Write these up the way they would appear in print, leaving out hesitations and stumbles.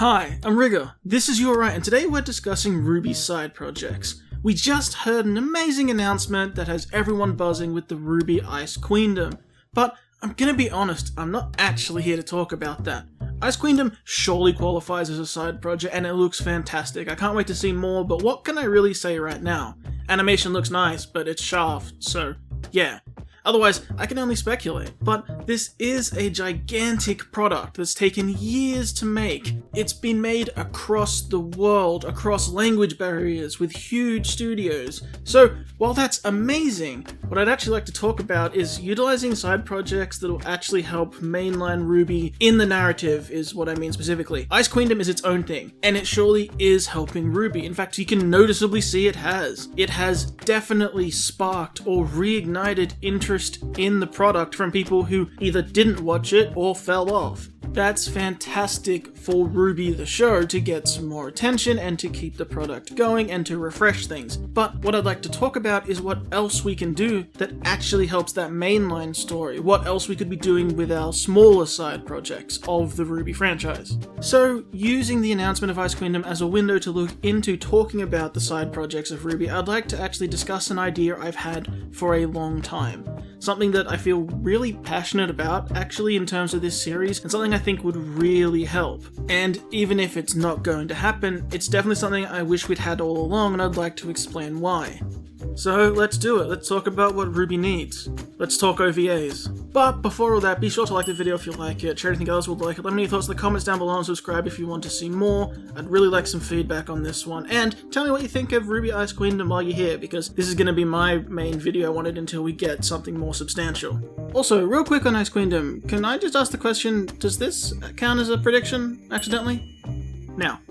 Hi, I'm Rigger. This is You Alright, and today we're discussing RWBY side projects. We just heard an amazing announcement that has everyone buzzing with the RWBY Ice Queendom. But I'm gonna be honest, I'm not actually here to talk about that. Ice Queendom surely qualifies as a side project and it looks fantastic. I can't wait to see more, but what can I really say right now? Animation looks nice, but it's Shaft, so yeah. Otherwise, I can only speculate. But this is a gigantic product that's taken years to make. It's been made across the world, across language barriers, with huge studios. So, while that's amazing, what I'd actually like to talk about is utilizing side projects that will actually help mainline RWBY in the narrative, is what I mean specifically. Ice Queendom is its own thing, and it surely is helping RWBY. In fact, you can noticeably see it has. It has definitely sparked or reignited interest in the product from people who either didn't watch it or fell off. That's fantastic for RWBY the show to get some more attention and to keep the product going and to refresh things. But what I'd like to talk about is what else we can do that actually helps that mainline story, what else we could be doing with our smaller side projects of the RWBY franchise. So, using the announcement of Ice Queendom as a window to look into talking about the side projects of RWBY, I'd like to actually discuss an idea I've had for a long time. Something that I feel really passionate about, actually, in terms of this series, and something I think would really help. And even if it's not going to happen, it's definitely something I wish we'd had all along, and I'd like to explain why. So let's do it. Let's talk about what RWBY needs. Let's talk OVAs. But before all that, be sure to like the video if you like it, share anything else would like it, let me know your thoughts in the comments down below and subscribe if you want to see more. I'd really like some feedback on this one, and tell me what you think of RWBY Ice Queendom while you're here, because this is going to be my main video I wanted until we get something more substantial. Also, real quick on Ice Queendom, can I just ask the question, does this count as a prediction, accidentally? Now,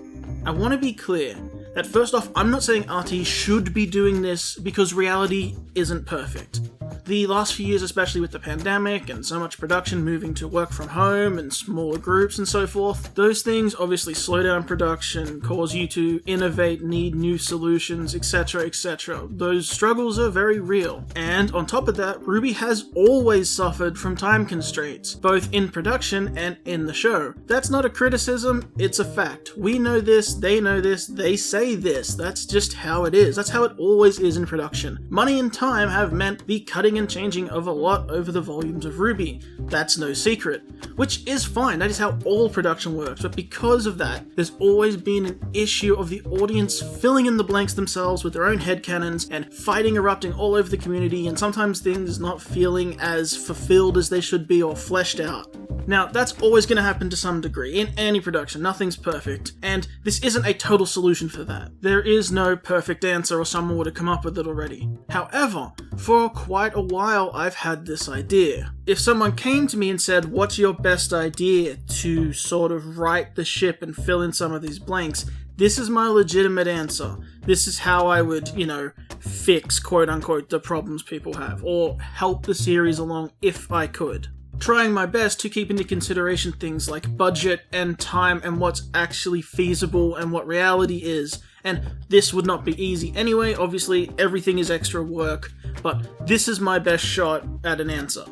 I want to be clear that first off, I'm not saying RT should be doing this because reality isn't perfect. The last few years, especially with the pandemic and so much production moving to work from home and smaller groups and so forth, those things obviously slow down production, cause you to innovate, need new solutions, etc, etc. Those struggles are very real. And on top of that, RWBY has always suffered from time constraints, both in production and in the show. That's not a criticism, it's a fact. We know this, they say this. That's just how it is. That's how it always is in production. Money and time have meant the cutting and changing of a lot over the volumes of RWBY. That's no secret. Which is fine, that is how all production works, but because of that, there's always been an issue of the audience filling in the blanks themselves with their own headcanons and fighting erupting all over the community, and sometimes things not feeling as fulfilled as they should be or fleshed out. Now, that's always going to happen to some degree, in any production, nothing's perfect, and this isn't a total solution for that. There is no perfect answer or someone would have come up with it already. However, for quite a while I've had this idea. If someone came to me and said, what's your best idea to sort of right the ship and fill in some of these blanks, this is my legitimate answer. This is how I would, fix, quote-unquote, the problems people have, or help the series along if I could. Trying my best to keep into consideration things like budget and time and what's actually feasible and what reality is. And this would not be easy anyway, obviously everything is extra work, but this is my best shot at an answer.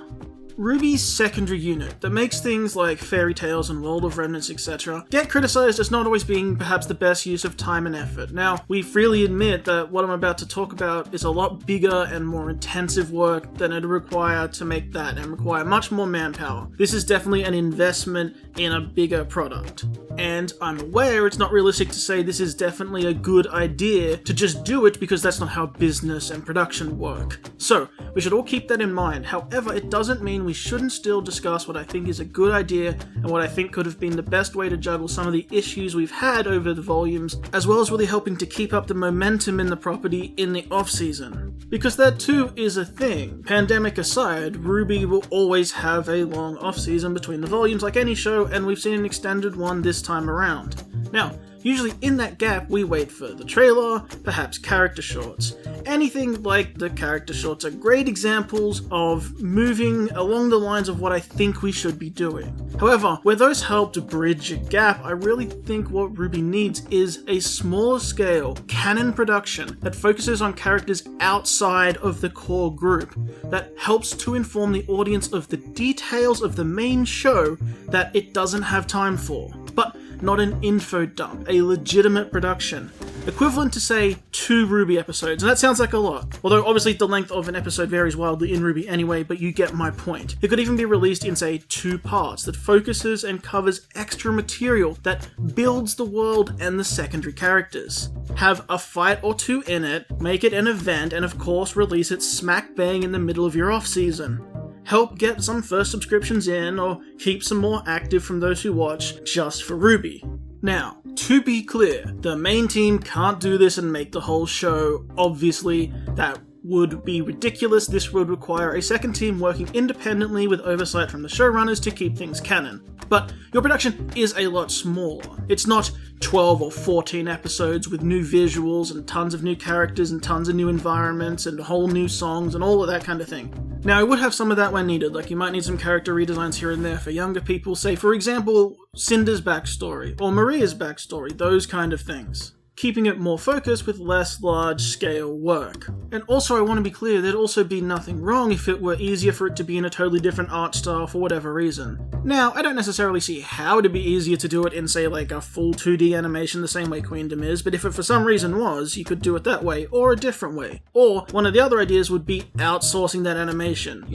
RWBY's secondary unit that makes things like Fairy Tales and World of Remnants, etc. get criticized as not always being perhaps the best use of time and effort. Now, we freely admit that what I'm about to talk about is a lot bigger and more intensive work than it'd require to make that, and require much more manpower. This is definitely an investment in a bigger product. And I'm aware it's not realistic to say this is definitely a good idea to just do it, because that's not how business and production work. So, we should all keep that in mind. However, it doesn't mean we shouldn't still discuss what I think is a good idea and what I think could have been the best way to juggle some of the issues we've had over the volumes, as well as really helping to keep up the momentum in the property in the off-season. Because that too is a thing. Pandemic aside, RWBY will always have a long off-season between the volumes like any show, and we've seen an extended one this time around. Now, usually in that gap we wait for the trailer, perhaps character shorts. Anything like the character shorts are great examples of moving along the lines of what I think we should be doing. However, where those help to bridge a gap, I really think what RWBY needs is a smaller scale canon production that focuses on characters outside of the core group, that helps to inform the audience of the details of the main show that it doesn't have time for. But not an info dump, a legitimate production. Equivalent to, say, 2 RWBY episodes, and that sounds like a lot. Although, obviously, the length of an episode varies wildly in RWBY anyway, but you get my point. It could even be released in, say, 2 parts that focuses and covers extra material that builds the world and the secondary characters. Have a fight or 2 in it, make it an event, and of course release it smack bang in the middle of your off-season. Help get some first subscriptions in, or keep some more active from those who watch just for RWBY. Now, to be clear, the main team can't do this and make the whole show. Obviously, that would be ridiculous. This would require a second team working independently with oversight from the showrunners to keep things canon. But your production is a lot smaller. It's not 12 or 14 episodes with new visuals and tons of new characters and tons of new environments and whole new songs and all of that kind of thing. Now, I would have some of that when needed, like you might need some character redesigns here and there for younger people, say for example, Cinder's backstory or Maria's backstory, those kind of things. Keeping it more focused with less large-scale work. And also, I want to be clear, there'd also be nothing wrong if it were easier for it to be in a totally different art style for whatever reason. Now, I don't necessarily see how it'd be easier to do it in, say, like a full 2D animation the same way Queendom is, but if it for some reason was, you could do it that way, or a different way. Or, one of the other ideas would be outsourcing that animation,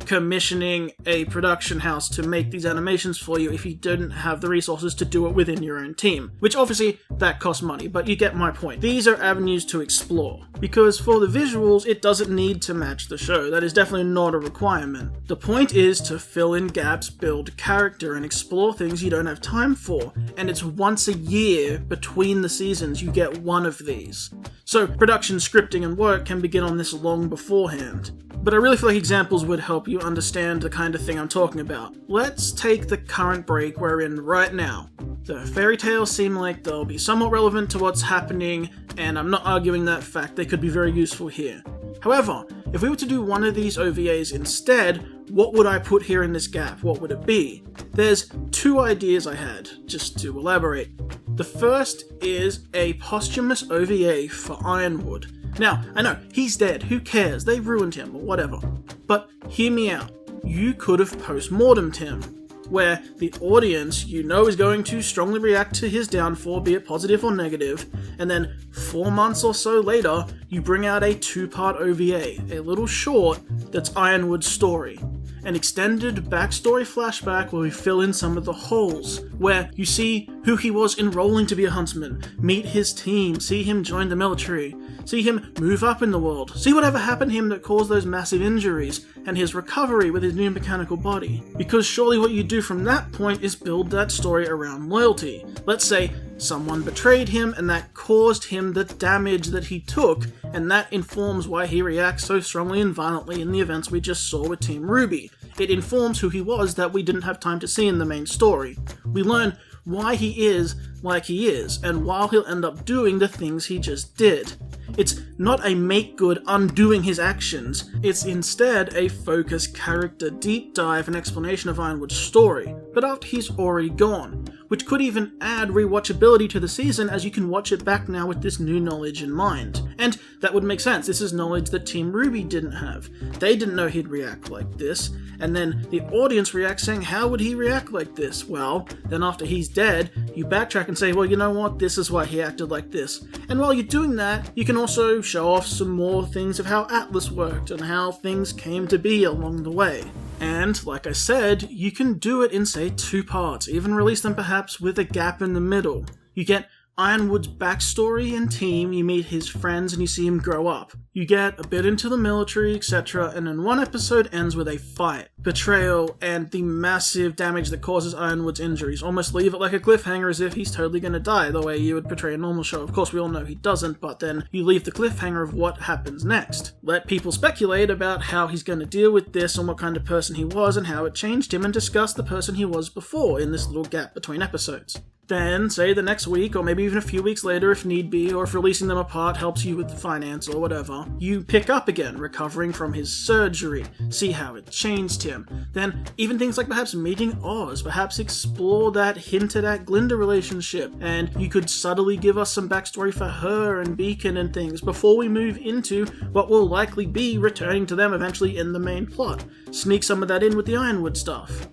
commissioning a production house to make these animations for you if you didn't have the resources to do it within your own team. Which obviously, that costs money, but you get my point. These are avenues to explore. Because for the visuals, it doesn't need to match the show. That is definitely not a requirement. The point is to fill in gaps, build character, and explore things you don't have time for. And it's once a year between the seasons you get one of these. So production, scripting, and work can begin on this long beforehand. But I really feel like examples would help you understand the kind of thing I'm talking about. Let's take the current break we're in right now. The fairy tales seem like they'll be somewhat relevant to what's happening, and I'm not arguing that fact, they could be very useful here. However, if we were to do one of these OVAs instead, what would I put here in this gap? What would it be? There's 2 ideas I had, just to elaborate. The first is a posthumous OVA for Ironwood. Now, I know, he's dead, who cares, they ruined him, or whatever. But hear me out, you could have post-mortemed him, where the audience is going to strongly react to his downfall, be it positive or negative, and then 4 months or so later, you bring out a 2-part OVA, a little short that's Ironwood's story. An extended backstory flashback where we fill in some of the holes, where you see who he was enrolling to be a huntsman, meet his team, see him join the military, see him move up in the world, see whatever happened to him that caused those massive injuries, and his recovery with his new mechanical body. Because surely what you do from that point is build that story around loyalty. Let's say someone betrayed him and that caused him the damage that he took, and that informs why he reacts so strongly and violently in the events we just saw with Team RWBY. It informs who he was that we didn't have time to see in the main story. We learn why he is like he is, and why he'll end up doing the things he just did. It's not a make good undoing his actions, it's instead a focused character deep dive and explanation of Ironwood's story, but after he's already gone, which could even add rewatchability to the season as you can watch it back now with this new knowledge in mind. And that would make sense, this is knowledge that Team RWBY didn't have. They didn't know he'd react like this, and then the audience reacts saying, how would he react like this? Well, then after he's dead, you backtrack and say, well, you know what, this is why he acted like this. And while you're doing that, you can also show off some more things of how Atlas worked and how things came to be along the way. And, like I said, you can do it in, say, 2 parts, even release them perhaps with a gap in the middle. You get Ironwood's backstory and team, you meet his friends and you see him grow up. You get a bit into the military, etc., and then 1 episode ends with a fight, betrayal, and the massive damage that causes Ironwood's injuries. Almost leave it like a cliffhanger as if he's totally gonna die, the way you would portray a normal show. Of course, we all know he doesn't, but then you leave the cliffhanger of what happens next. Let people speculate about how he's gonna deal with this and what kind of person he was and how it changed him, and discuss the person he was before in this little gap between episodes. Then, say the next week, or maybe even a few weeks later if need be, or if releasing them apart helps you with finance or whatever, you pick up again, recovering from his surgery, see how it changed him. Then, even things like perhaps meeting Oz, perhaps explore that hinted at Glinda relationship, and you could subtly give us some backstory for her and Beacon and things before we move into what will likely be returning to them eventually in the main plot. Sneak some of that in with the Ironwood stuff.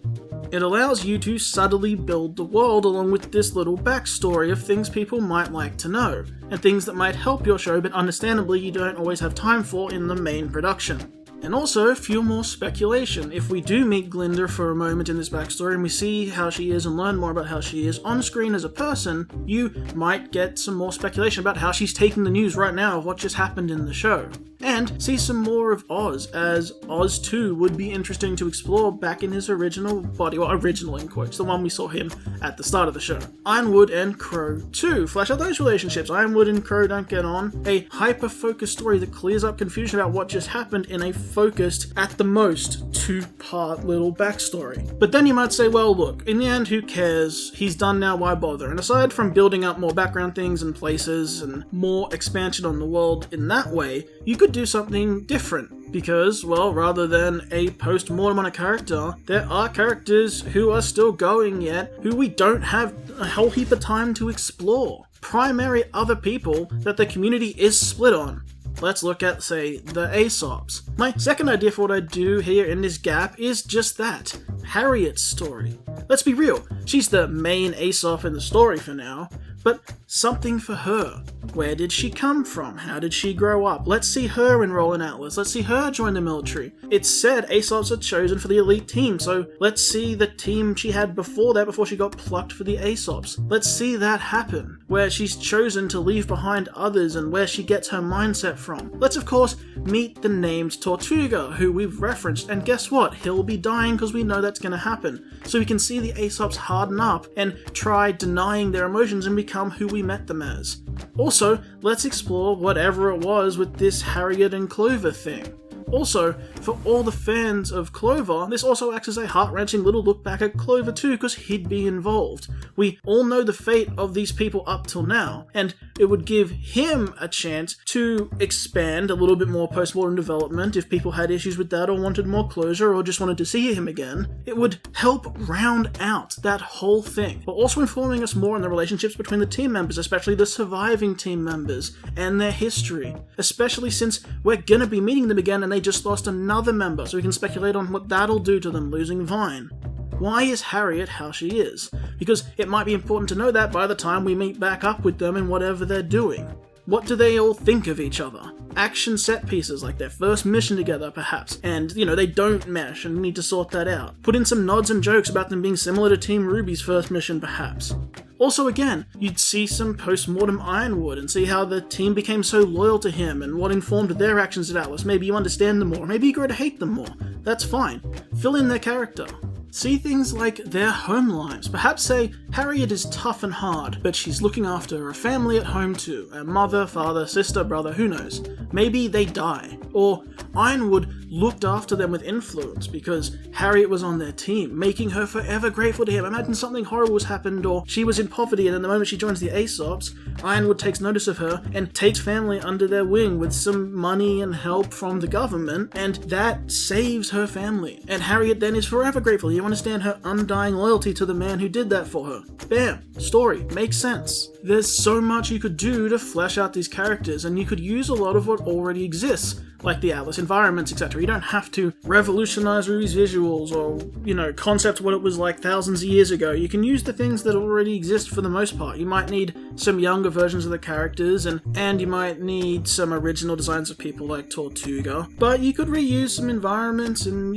It allows you to subtly build the world along with this little backstory of things people might like to know, and things that might help your show but understandably you don't always have time for in the main production. And also, fuel more speculation. If we do meet Glinda for a moment in this backstory and we see how she is and learn more about how she is on screen as a person, you might get some more speculation about how she's taking the news right now of what just happened in the show. And see some more of Oz, as Oz 2 would be interesting to explore back in his original body, well, original in quotes, the one we saw him at the start of the show. Ironwood and Crow 2, flesh out those relationships. Ironwood and Crow don't get on. A hyper-focused story that clears up confusion about what just happened in a focused, at the most, 2-part little backstory. But then you might say, well look, in the end who cares, he's done now, why bother? And aside from building up more background things and places and more expansion on the world in that way, you could do something different. Because, well, rather than a post-mortem on a character, there are characters who are still going yet, who we don't have a whole heap of time to explore. Primary other people that the community is split on. Let's look at, say, the Aesops. My second idea for what I do here in this gap is just that. Harriet's story. Let's be real, she's the main Aesop in the story for now, but something for her. Where did she come from? How did she grow up? Let's see her enroll in Atlas. Let's see her join the military. It's said Aesops are chosen for the elite team, so let's see the team she had before that, before she got plucked for the Aesops. Let's see that happen, where she's chosen to leave behind others and where she gets her mindset from. Let's of course meet the named Tortuga, who we've referenced, and guess what? He'll be dying because we know that's going to happen. So we can see the Aesops harden up and try denying their emotions and become who we met them as. Also, let's explore whatever it was with this Harriet and Clover thing. Also, for all the fans of Clover, this also acts as a heart-wrenching little look back at Clover too, because he'd be involved. We all know the fate of these people up till now, and it would give him a chance to expand a little bit more post-mortem development if people had issues with that or wanted more closure or just wanted to see him again. It would help round out that whole thing, while also informing us more on the relationships between the team members, especially the surviving team members, and their history. Especially since we're gonna be meeting them again and they just lost another member, so we can speculate on what that'll do to them losing Vine. Why is Harriet how she is? Because it might be important to know that by the time we meet back up with them and whatever they're doing. What do they all think of each other? Action set pieces, like their first mission together perhaps, and they don't mesh and need to sort that out. Put in some nods and jokes about them being similar to Team RWBY's first mission perhaps. Also again, you'd see some post-mortem Ironwood and see how the team became so loyal to him and what informed their actions at Atlas. Maybe you understand them more, maybe you grow to hate them more. That's fine. Fill in their character. See things like their home lives. Perhaps say, Harriet is tough and hard, but she's looking after her family at home too. A mother, father, sister, brother, who knows. Maybe they die. Or Ironwood looked after them with influence because Harriet was on their team, making her forever grateful to him. Imagine something horrible has happened or she was in poverty and then the moment she joins the Aesops, Ironwood takes notice of her and takes family under their wing with some money and help from the government, and that saves her family. And Harriet then is forever grateful. You understand her undying loyalty to the man who did that for her. Bam! Story. Makes sense. There's so much you could do to flesh out these characters, and you could use a lot of what already exists, like the Atlas environments, etc. You don't have to revolutionize RWBY's visuals or, concept what it was like thousands of years ago. You can use the things that already exist for the most part. You might need some younger versions of the characters, and you might need some original designs of people like Tortuga, but you could reuse some environments and,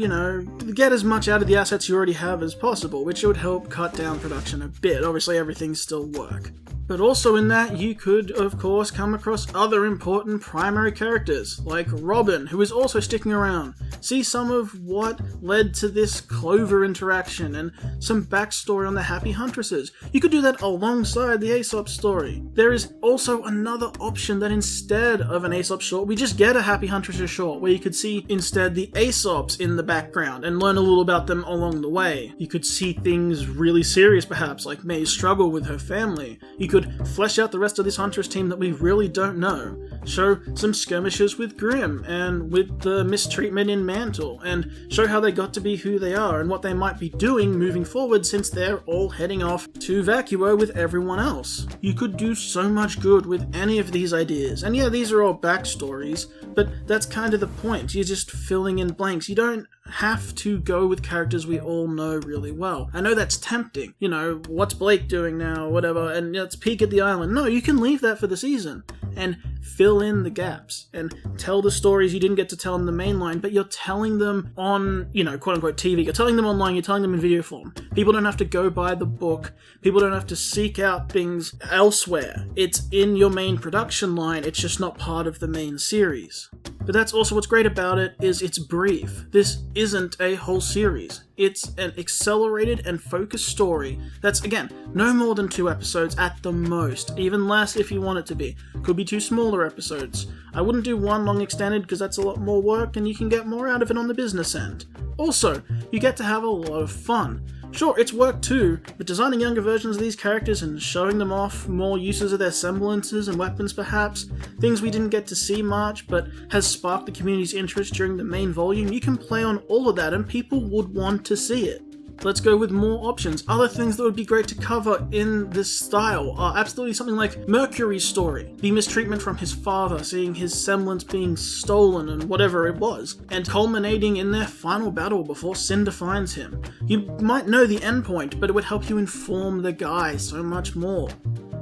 get as much out of the assets you already have as possible, which would help cut down production a bit. Obviously, everything still work. But also in that, you could, of course, come across other important primary characters, like Robin, who is also sticking around. See some of what led to this Clover interaction, and some backstory on the Happy Huntresses. You could do that alongside the Aesop story. There is also another option that instead of an Aesop short, we just get a Happy Huntresses short, where you could see instead the Aesops in the background, and learn a little about them along the way. You could see things really serious perhaps, like May's struggle with her family. You could flesh out the rest of this Huntress team that we really don't know. Show some skirmishes with Grimm, and with the mistreatment in mantle and show how they got to be who they are and what they might be doing moving forward since they're all heading off to Vacuo with everyone else. You could do so much good with any of these ideas, and yeah, these are all backstories, but that's kind of the point. You're just filling in blanks. You don't have to go with characters we all know really well. I know that's tempting. You know, what's Blake doing now, whatever, and let's peek at the island. No, you can leave that for the season and fill in the gaps and tell the stories you didn't get to tell in the main line, but you're telling them on, you know, quote-unquote TV. You're telling them online, you're telling them in video form. People don't have to go buy the book. People don't have to seek out things elsewhere. It's in your main production line, it's just not part of the main series. But that's also what's great about it, is it's brief. This isn't a whole series. It's an accelerated and focused story that's, again, no more than 2 episodes at the most, even less if you want it to be. Could be 2 smaller episodes. I wouldn't do 1 long extended because that's a lot more work and you can get more out of it on the business end. Also, you get to have a lot of fun. Sure, it's work too, but designing younger versions of these characters and showing them off more uses of their semblances and weapons perhaps, things we didn't get to see much but has sparked the community's interest during the main volume, you can play on all of that and people would want to see it. Let's go with more options. Other things that would be great to cover in this style are absolutely something like Mercury's story, the mistreatment from his father, seeing his semblance being stolen and whatever it was, and culminating in their final battle before Cinder finds him. You might know the endpoint, but it would help you inform the guy so much more.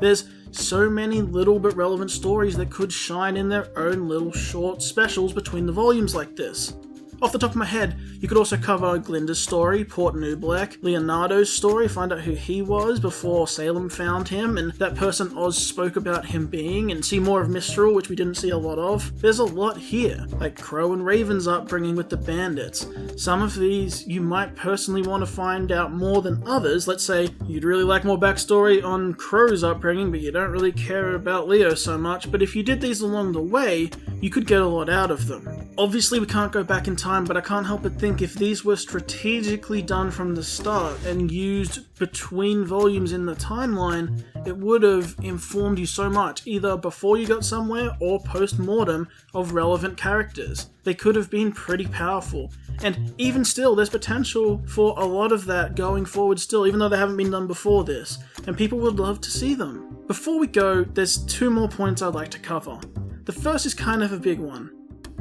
There's so many little but relevant stories that could shine in their own little short specials between the volumes like this. Off the top of my head, you could also cover Glinda's story, Port Nublek, Leonardo's story, find out who he was before Salem found him, and that person Oz spoke about him being, and see more of Mistral, which we didn't see a lot of. There's a lot here, like Crow and Raven's upbringing with the bandits. Some of these you might personally want to find out more than others. Let's say you'd really like more backstory on Crow's upbringing, but you don't really care about Leo so much, but if you did these along the way, you could get a lot out of them. Obviously we can't go back in time, but I can't help but think if these were strategically done from the start and used between volumes in the timeline, it would have informed you so much, either before you got somewhere or post-mortem, of relevant characters. They could have been pretty powerful. And even still, there's potential for a lot of that going forward still, even though they haven't been done before this, and people would love to see them. Before we go, there's 2 more points I'd like to cover. The first is kind of a big one.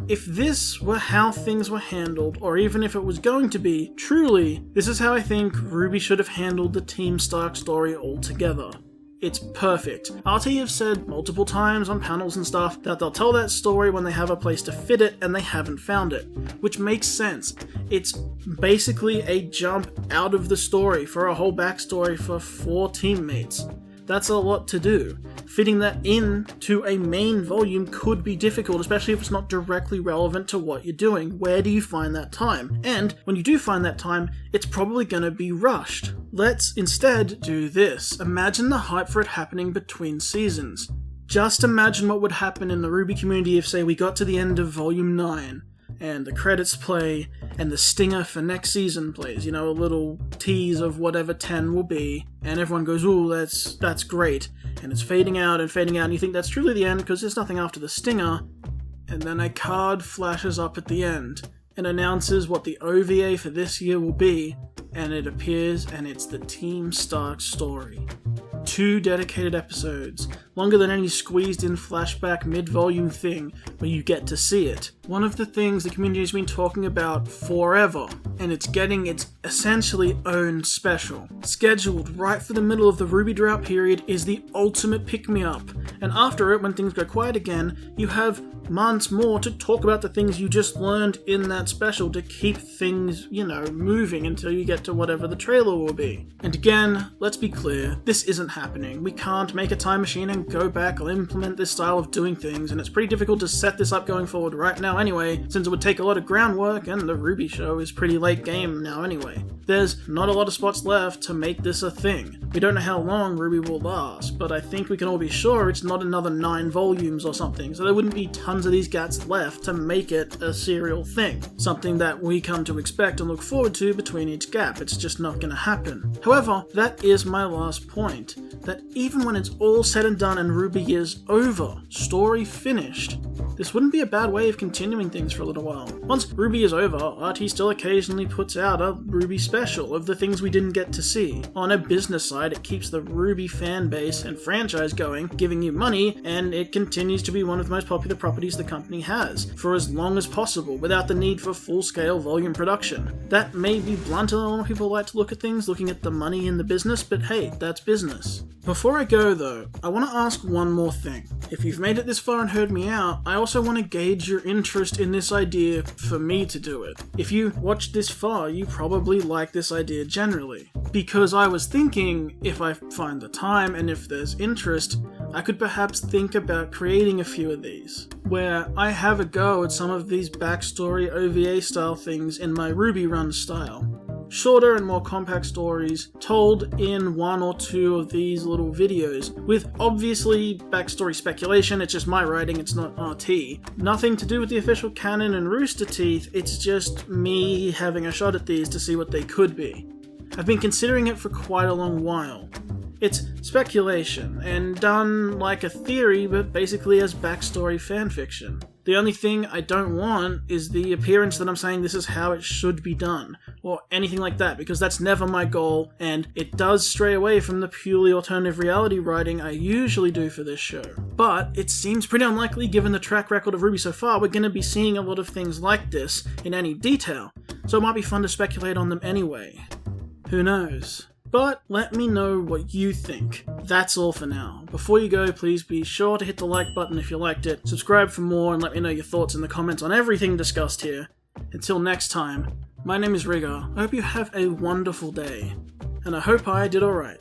If this were how things were handled, or even if it was going to be, truly, this is how I think RWBY should have handled the Team Stark story altogether. It's perfect. RT have said multiple times on panels and stuff that they'll tell that story when they have a place to fit it, and they haven't found it. Which makes sense. It's basically a jump out of the story for a whole backstory for 4 teammates. That's a lot to do. Fitting that into a main volume could be difficult, especially if it's not directly relevant to what you're doing. Where do you find that time? And when you do find that time, it's probably going to be rushed. Let's instead do this. Imagine the hype for it happening between seasons. Just imagine what would happen in the RWBY community if, say, we got to the end of Volume 9, and the credits play, and the stinger for next season plays, you know, a little tease of whatever 10 will be, and everyone goes, ooh, that's great, and it's fading out, and you think that's truly the end because there's nothing after the stinger, and then a card flashes up at the end, and announces what the OVA for this year will be, and it appears, and it's the Team Stark story. 2 dedicated episodes, longer than any squeezed-in flashback mid-volume thing where you get to see it. One of the things the community has been talking about forever, and it's getting its essentially own special. Scheduled right for the middle of the RWBY drought period is the ultimate pick-me-up, and after it, when things go quiet again, you have months more to talk about the things you just learned in that special to keep things, moving until you get to whatever the trailer will be. And again, let's be clear, this isn't happening. We can't make a time machine and go back or implement this style of doing things, and it's pretty difficult to set this up going forward right now anyway, since it would take a lot of groundwork, and the RWBY show is pretty late game now anyway. There's not a lot of spots left to make this a thing. We don't know how long RWBY will last, but I think we can all be sure it's not another 9 volumes or something, so there wouldn't be tons of these gats left to make it a serial thing. Something that we come to expect and look forward to between each gap. It's just not going to happen. However, that is my last point, that even when it's all said and done and RWBY is over, story finished, this wouldn't be a bad way of continuing things for a little while. Once RWBY is over, RT still occasionally puts out a RWBY special of the things we didn't get to see. On a business side, it keeps the RWBY fan base and franchise going, giving you money, and it continues to be one of the most popular properties the company has, for as long as possible, without the need for full-scale volume production. That may be blunter than a lot of people like to look at things, looking at the money in the business, but hey, that's business. Before I go though, I want to ask one more thing. If you've made it this far and heard me out, I also want to gauge your interest in this idea for me to do it. If you watched this far, you probably like this idea generally. Because I was thinking, if I find the time and if there's interest, I could perhaps think about creating a few of these, where I have a go at some of these backstory OVA style things in my RWBY run style. Shorter and more compact stories told in one or two of these little videos, with obviously backstory speculation. It's just my writing, it's not RT. Nothing to do with the official canon and Rooster Teeth, it's just me having a shot at these to see what they could be. I've been considering it for quite a long while. It's speculation, and done like a theory, but basically as backstory fanfiction. The only thing I don't want is the appearance that I'm saying this is how it should be done, or anything like that, because that's never my goal, and it does stray away from the purely alternative reality writing I usually do for this show. But it seems pretty unlikely, given the track record of RWBY so far, we're going to be seeing a lot of things like this in any detail, so it might be fun to speculate on them anyway. Who knows? But let me know what you think. That's all for now. Before you go, please be sure to hit the like button if you liked it, subscribe for more, and let me know your thoughts in the comments on everything discussed here. Until next time, my name is Rigger. I hope you have a wonderful day, and I hope I did alright.